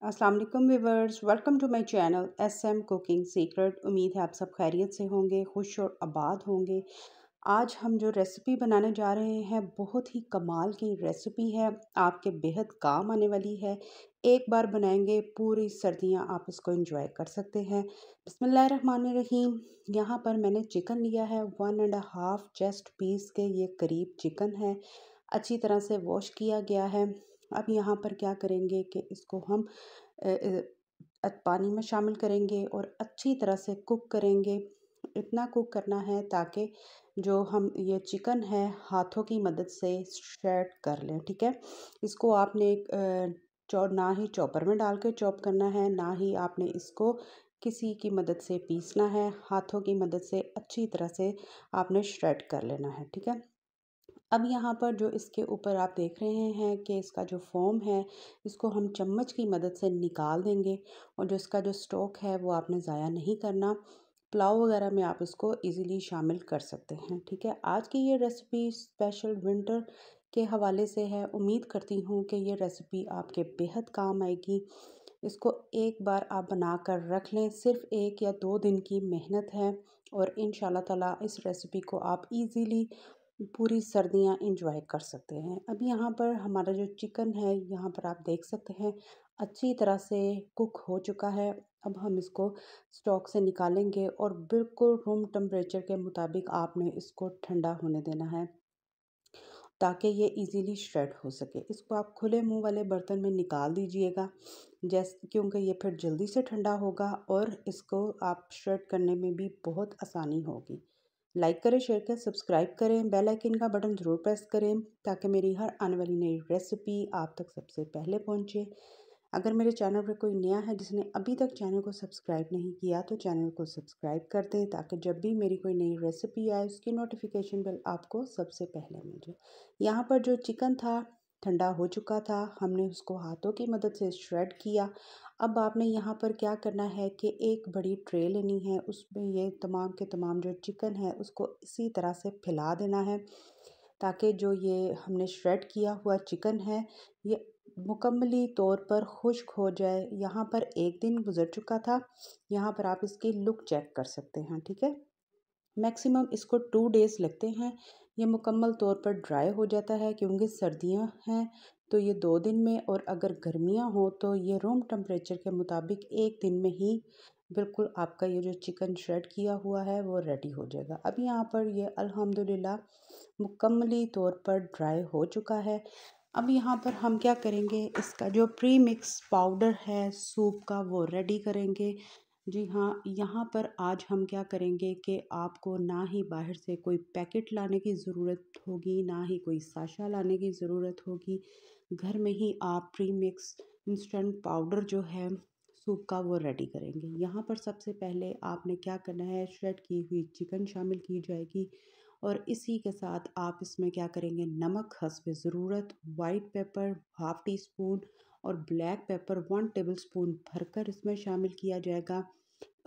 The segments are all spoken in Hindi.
अस्सलाम वालेकुम viewers, welcome to my channel SM cooking secret. उम्मीद है आप सब खैरियत से होंगे, खुश और आबाद होंगे। आज हम जो रेसिपी बनाने जा रहे हैं बहुत ही कमाल की रेसिपी है, आपके बेहद काम आने वाली है। एक बार बनाएंगे पूरी सर्दियां आप इसको एंजॉय कर सकते हैं। बिस्मिल्लाहिर्रहमानिर्रहीम। यहाँ पर मैंने चिकन लिया है 1.5 चेस्ट पीस के ये करीब चिकन है। अच्छी तरह से वॉश किया गया है। अब यहाँ पर क्या करेंगे कि इसको हम पानी में शामिल करेंगे और अच्छी तरह से कुक करेंगे। इतना कुक करना है ताकि जो हम ये चिकन है हाथों की मदद से श्रेड कर लें। ठीक है, इसको आपने ना ही चॉपर में डाल के चॉप करना है, ना ही आपने इसको किसी की मदद से पीसना है। हाथों की मदद से अच्छी तरह से आपने श्रेड कर लेना है। ठीक है, अब यहाँ पर जो इसके ऊपर आप देख रहे हैं कि इसका जो फोम है इसको हम चम्मच की मदद से निकाल देंगे, और जो इसका जो स्टॉक है वो आपने ज़ाया नहीं करना। पुलाव वगैरह में आप इसको इजीली शामिल कर सकते हैं। ठीक है, आज की ये रेसिपी स्पेशल विंटर के हवाले से है। उम्मीद करती हूँ कि ये रेसिपी आपके बेहद काम आएगी। इसको एक बार आप बना कर रख लें, सिर्फ 1 या 2 दिन की मेहनत है, और इंशाल्लाह ताला इस रेसिपी को आप इजीली पूरी सर्दियां इंजॉय कर सकते हैं। अब यहाँ पर हमारा जो चिकन है यहाँ पर आप देख सकते हैं अच्छी तरह से कुक हो चुका है। अब हम इसको स्टॉक से निकालेंगे और बिल्कुल रूम टेम्परेचर के मुताबिक आपने इसको ठंडा होने देना है ताकि ये इजीली श्रेड हो सके। इसको आप खुले मुंह वाले बर्तन में निकाल दीजिएगा, जैसे क्योंकि ये फिर जल्दी से ठंडा होगा और इसको आप श्रेड करने में भी बहुत आसानी होगी। लाइक करें, शेयर करें, सब्सक्राइब करें, बेल आइकन का बटन ज़रूर प्रेस करें ताकि मेरी हर आने वाली नई रेसिपी आप तक सबसे पहले पहुंचे। अगर मेरे चैनल पर कोई नया है जिसने अभी तक चैनल को सब्सक्राइब नहीं किया तो चैनल को सब्सक्राइब कर दें ताकि जब भी मेरी कोई नई रेसिपी आए उसकी नोटिफिकेशन बिल आपको सबसे पहले मिल जाए। यहाँ पर जो चिकन था ठंडा हो चुका था, हमने उसको हाथों की मदद से श्रेड किया। अब आपने यहाँ पर क्या करना है कि एक बड़ी ट्रे लेनी है, उसमें ये तमाम के तमाम जो चिकन है उसको इसी तरह से फैला देना है ताकि जो ये हमने श्रेड किया हुआ चिकन है ये मुकम्मली तौर पर खुश्क हो जाए। यहाँ पर 1 दिन गुजर चुका था, यहाँ पर आप इसकी लुक चेक कर सकते हैं। ठीक है, मैक्सिमम इसको 2 डेज़ लगते हैं, ये मुकम्मल तौर पर ड्राई हो जाता है क्योंकि सर्दियाँ हैं तो ये 2 दिन में, और अगर गर्मियाँ हो तो ये रूम टेम्परेचर के मुताबिक 1 दिन में ही बिल्कुल आपका ये जो चिकन श्रेड किया हुआ है वो रेडी हो जाएगा। अब यहाँ पर ये अल्हम्दुलिल्लाह मुकम्मली तौर पर ड्राई हो चुका है। अब यहाँ पर हम क्या करेंगे, इसका जो प्री मिक्स पाउडर है सूप का वो रेडी करेंगे। जी हाँ, यहाँ पर आज हम क्या करेंगे कि आपको ना ही बाहर से कोई पैकेट लाने की ज़रूरत होगी, ना ही कोई साशा लाने की ज़रूरत होगी। घर में ही आप प्री मिक्स इंस्टेंट पाउडर जो है सूप का वो रेडी करेंगे। यहाँ पर सबसे पहले आपने क्या करना है, श्रेड की हुई चिकन शामिल की जाएगी, और इसी के साथ आप इसमें क्या करेंगे, नमक हस्बे ज़रूरत, वाइट पेपर 1/2 टी स्पून और ब्लैक पेपर 1 टेबल स्पून भरकर इसमें शामिल किया जाएगा।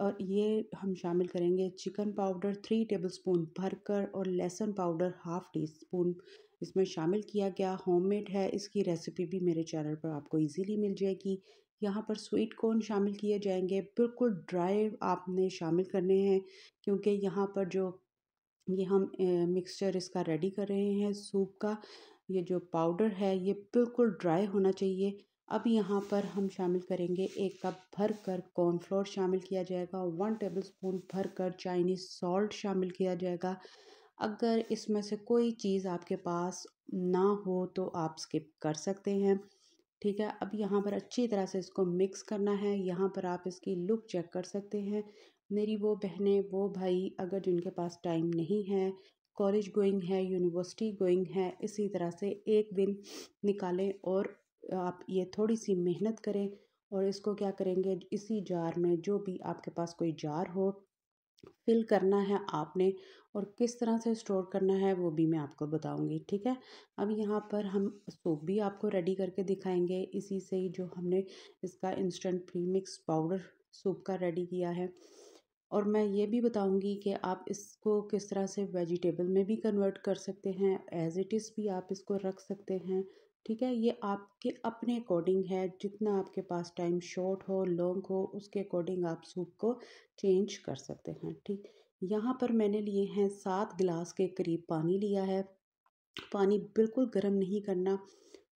और ये हम शामिल करेंगे चिकन पाउडर 3 टेबल स्पून भरकर, और लहसुन पाउडर 1/2 टी स्पून इसमें शामिल किया गया। होममेड है, इसकी रेसिपी भी मेरे चैनल पर आपको इजीली मिल जाएगी। यहाँ पर स्वीट कॉर्न शामिल किए जाएंगे, बिल्कुल ड्राई आपने शामिल करने हैं क्योंकि यहाँ पर जो ये हम मिक्सचर इसका रेडी कर रहे हैं सूप का, ये जो पाउडर है ये बिल्कुल ड्राई होना चाहिए। अब यहाँ पर हम शामिल करेंगे 1 कप भर कर कॉर्नफ्लोर शामिल किया जाएगा, 1 टेबल स्पून भर कर चाइनीज़ सॉल्ट शामिल किया जाएगा। अगर इसमें से कोई चीज़ आपके पास ना हो तो आप स्किप कर सकते हैं। ठीक है, अब यहाँ पर अच्छी तरह से इसको मिक्स करना है। यहाँ पर आप इसकी लुक चेक कर सकते हैं। मेरी वो बहनें वो भाई अगर जिनके पास टाइम नहीं है, कॉलेज गोइंग है, यूनिवर्सिटी गोइंग है, इसी तरह से 1 दिन निकालें और आप ये थोड़ी सी मेहनत करें। और इसको क्या करेंगे, इसी जार में जो भी आपके पास कोई जार हो फिल करना है आपने, और किस तरह से स्टोर करना है वो भी मैं आपको बताऊंगी। ठीक है, अब यहाँ पर हम सूप भी आपको रेडी करके दिखाएंगे इसी से ही जो हमने इसका instant pre mix powder soup का रेडी किया है। और मैं ये भी बताऊंगी कि आप इसको किस तरह से वेजिटेबल में भी कन्वर्ट कर सकते हैं, एज इट इज़ भी आप इसको रख सकते हैं। ठीक है, ये आपके अपने अकॉर्डिंग है, जितना आपके पास टाइम शॉर्ट हो लॉन्ग हो उसके अकॉर्डिंग आप सूप को चेंज कर सकते हैं। ठीक, यहाँ पर मैंने लिए हैं 7 गिलास के करीब पानी लिया है। पानी बिल्कुल गर्म नहीं करना,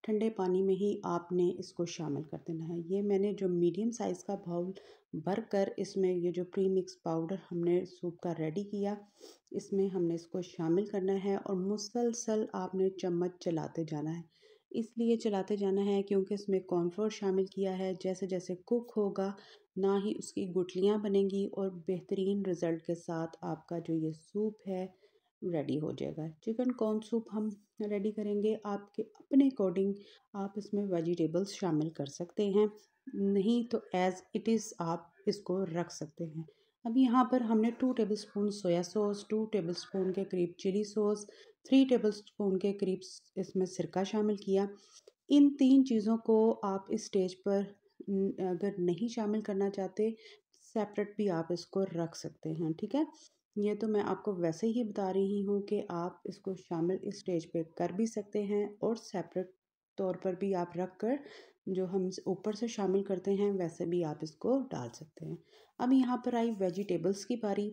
ठंडे पानी में ही आपने इसको शामिल कर देना है। ये मैंने जो मीडियम साइज़ का बाउल भर कर इसमें ये जो प्री मिक्स पाउडर हमने सूप का रेडी किया, इसमें हमने इसको शामिल करना है और मुसलसल आपने चम्मच चलाते जाना है। इसलिए चलाते जाना है क्योंकि इसमें कॉर्नफ्लोर शामिल किया है। जैसे जैसे कुक होगा ना ही उसकी गुठलियाँ बनेंगी और बेहतरीन रिज़ल्ट के साथ आपका जो ये सूप है रेडी हो जाएगा। चिकन कॉर्न सूप हम रेडी करेंगे, आपके अपने अकॉर्डिंग आप इसमें वेजिटेबल्स शामिल कर सकते हैं, नहीं तो एज़ इट इज़ आप इसको रख सकते हैं। अब यहाँ पर हमने 2 टेबलस्पून सोया सॉस, 2 टेबलस्पून के करीब चिली सॉस, 3 टेबलस्पून के करीब इसमें सिरका शामिल किया। इन 3 चीज़ों को आप इस स्टेज पर अगर नहीं शामिल करना चाहते, सेपरेट भी आप इसको रख सकते हैं, ठीक है? ये तो मैं आपको वैसे ही बता रही हूँ कि आप इसको शामिल इस स्टेज पे कर भी सकते हैं और सेपरेट तौर पर भी आप रख कर जो हम ऊपर से शामिल करते हैं वैसे भी आप इसको डाल सकते हैं। अब यहाँ पर आई वेजिटेबल्स की बारी।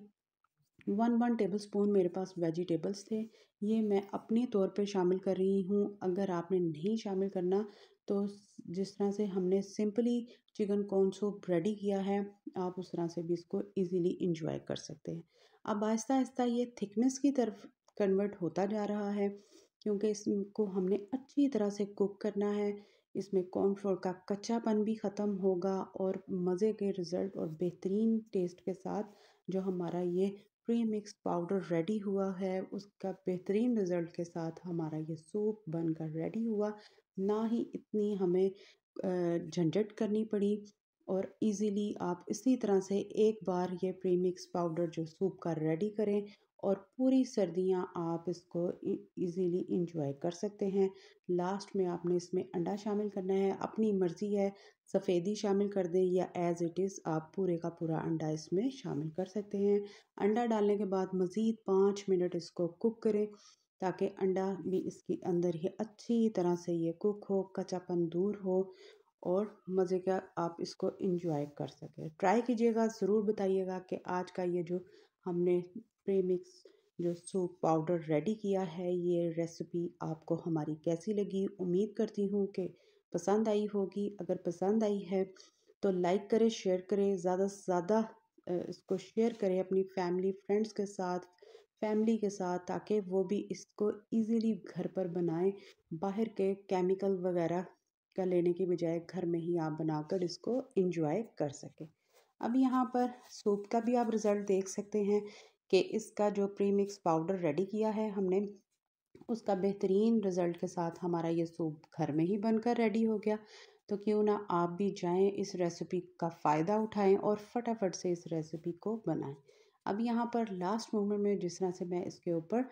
1 टेबल स्पून मेरे पास वेजिटेबल्स थे, ये मैं अपने तौर पे शामिल कर रही हूँ। अगर आपने नहीं शामिल करना तो जिस तरह से हमने simply chicken corn soup ready किया है, आप उस तरह से भी इसको इजीली इंजॉय कर सकते हैं। अब आहिस्ता आहिस्ता ये थिकनेस की तरफ कन्वर्ट होता जा रहा है क्योंकि इसको हमने अच्छी तरह से कुक करना है। इसमें कॉर्नफ्लोर का कच्चापन भी ख़त्म होगा और मज़े के रिज़ल्ट और बेहतरीन टेस्ट के साथ जो हमारा ये प्री मिक्स पाउडर रेडी हुआ है उसका बेहतरीन रिज़ल्ट के साथ हमारा ये सूप बनकर रेडी हुआ। ना ही इतनी हमें झंझट करनी पड़ी और इजीली आप इसी तरह से एक बार ये प्री मिक्स पाउडर जो सूप का रेडी करें और पूरी सर्दियां आप इसको इजीली इंजॉय कर सकते हैं। लास्ट में आपने इसमें अंडा शामिल करना है, अपनी मर्ज़ी है, सफ़ेदी शामिल कर दें या एज़ इट इज़ आप पूरे का पूरा अंडा इसमें शामिल कर सकते हैं। अंडा डालने के बाद मज़ीद 5 मिनट इसको कुक करें ताकि अंडा भी इसके अंदर ही अच्छी तरह से ये कुक हो, कच्चापन दूर हो और मज़े का आप इसको एंजॉय कर सकें। ट्राई कीजिएगा, ज़रूर बताइएगा कि आज का ये जो हमने प्रीमिक्स जो सूप पाउडर रेडी किया है, ये रेसिपी आपको हमारी कैसी लगी। उम्मीद करती हूँ कि पसंद आई होगी। अगर पसंद आई है तो लाइक करें, शेयर करें, ज़्यादा से ज़्यादा इसको शेयर करें अपनी फैमिली फ्रेंड्स के साथ, फैमिली के साथ, ताकि वो भी इसको इजीली घर पर बनाएं। बाहर के केमिकल वगैरह का लेने की बजाय घर में ही आप बनाकर इसको इंजॉय कर सकें। अब यहाँ पर सूप का भी आप रिज़ल्ट देख सकते हैं कि इसका जो प्री मिक्स पाउडर रेडी किया है हमने, उसका बेहतरीन रिज़ल्ट के साथ हमारा ये सूप घर में ही बनकर रेडी हो गया। तो क्यों ना आप भी जाएं, इस रेसिपी का फ़ायदा उठाएं और फटाफट से इस रेसिपी को बनाएं। अब यहाँ पर लास्ट मोमेंट में जिस तरह से मैं इसके ऊपर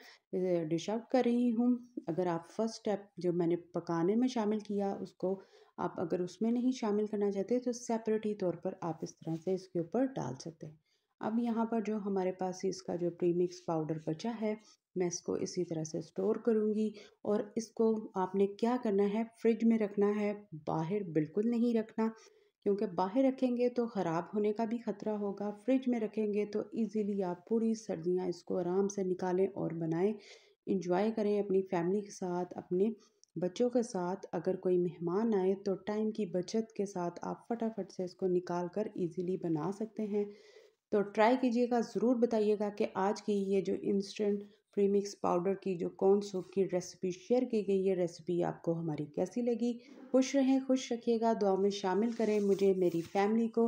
डिश आउट कर रही हूँ, अगर आप फर्स्ट स्टेप जो मैंने पकाने में शामिल किया उसको आप अगर उसमें नहीं शामिल करना चाहते तो सेपरेट ही तौर पर आप इस तरह से इसके ऊपर डाल सकते हैं। अब यहाँ पर जो हमारे पास इसका जो प्रीमिक्स पाउडर बचा है, मैं इसको इसी तरह से स्टोर करूँगी और इसको आपने क्या करना है, फ्रिज में रखना है, बाहर बिल्कुल नहीं रखना क्योंकि बाहर रखेंगे तो ख़राब होने का भी ख़तरा होगा। फ्रिज में रखेंगे तो इजीली आप पूरी सर्दियाँ इसको आराम से निकालें और बनाएं, इंजॉय करें अपनी फैमिली के साथ, अपने बच्चों के साथ। अगर कोई मेहमान आए तो टाइम की बचत के साथ आप फटाफट से इसको निकाल कर ईज़िली बना सकते हैं। तो ट्राई कीजिएगा, ज़रूर बताइएगा कि आज की ये जो इंस्टेंट प्रीमिक्स पाउडर की जो कॉर्न सूप की रेसिपी शेयर की गई, ये रेसिपी आपको हमारी कैसी लगी। खुश रहें, खुश रखिएगा, दुआ में शामिल करें मुझे, मेरी फैमिली को।